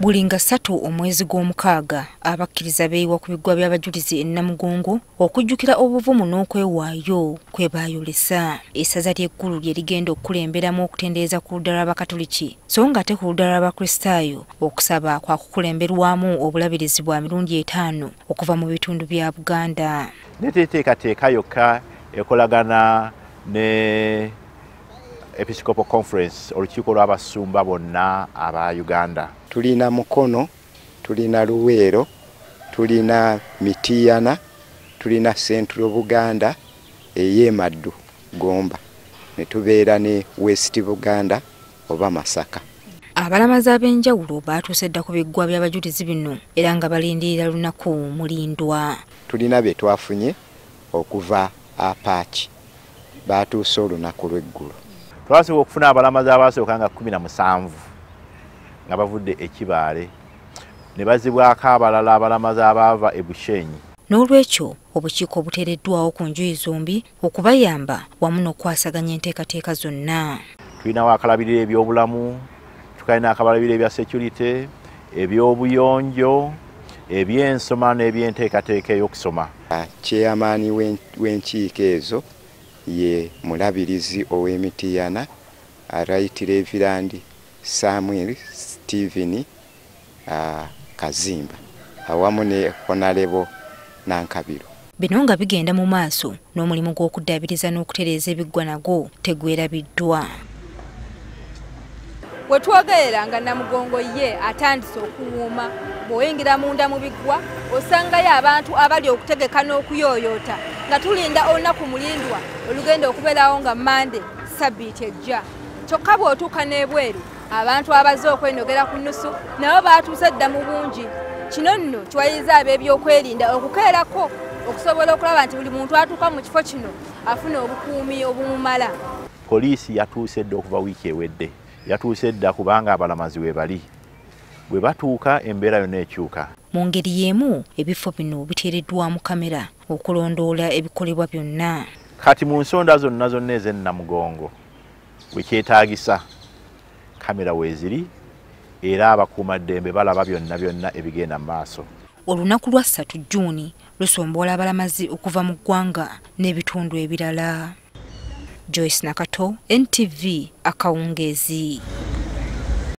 Buli nga 3 omwezi gw'omukaaga abakkiriza beeyiwa ku bigwa by'abajulizi e Namugongo okujjukira obuvumu n'okwewaayo kwe baayolesa. Essaza ly'eggulu lye ligenda okukulemberamu okutendereza ku ludda lw'abakatuliki so ng'ate ku ludda lw'abakristaayo okusaba kwa kukulemberwamu obulabirizi bwa mirundi 5 okuva mu bitundu bya Buganda. Entekateeka yokka ekolagana ne Episcopal Conference olukiiko lw'abasumba bonna aba Uganda. Tulina Mukono, tulina Luweero, tulina Mitiyana, tulina Central Buganda, Maddu Gomba, ne tubeera ne West Buganda oba Masaka. Abalamazi ab'enjawulo baatuuse dda ku bigwa by'abajulizi bino era nga balindirira lunaku mulindwa. Tulina bye twafunye okuva Apaaki, baatuuse olunaku lw'eggulu. Twasobola okufuna abalamazi abasooka nga 17 nga bavudde ekibaale ne bazibwako abalala abalamazi abaava e Bushenyi. N'olwekyo obukiiko buteereddwawo ku njuyi zombi okubayamba wamu n'okwasaganya enteekateeka zonna. Tulinawo akalabirira ebyobulamu, tukalina akabalabirira ebya security, ebyobuyonjo, ebyensoma n'ebyenteekateeka ey'okusoma. Chairman w'enkiiko ezo ye mulabirizi ow'Emitiyana, Right Reverend Samuel Stephen Kazimba awamu ne Honorable Nankabiro. Bino nga bigenda mu maaso n'omulimu gw'okuddaabiriza n'okutereeza ebigwa nagwo tegwerabiddwa. We twogerera nga Namugongo ye atandise okuwuuma bw'oyingira munda mu bigwa osangayo abantu abali okutegeka n'okuyoyoota nga tulinda olunaku mulindwa olugenda okubeerawo nga Mande Sabbiiti ejja. Kyokka bw'otuuka n'ebweru abantu abazze okwenogera ku nnusu nabo baatuuse dda mu bungi. Kino nno kiwayiriza ab'ebyokwerinda okukeerako okusobola okulaba nti buli muntu atuuka mu kifo kino afuna obukuumi obumumala. Poliisi yatuuse dda okuva wiiki ewedde. Yatuuse dda kubanga abalamazi we bali. Bwe batuuka embeera yonna ekyuka. Mu ngeri y'emu ebifo bino biteereddwamu kamera okulondoola ebikolebwa byonna. Kati mu nsonda zonna ez'e Namugongo bwe kyetaagisa kamera weeziri era abakuumaddembe balaba byonna ebigenda mu maaso. Olunaku lwa 3 Juuni lusomboola abalamazi okuva mu ggwanga n'ebitundu ebirala. Joyce Nakato, NTV, Akawungeezi.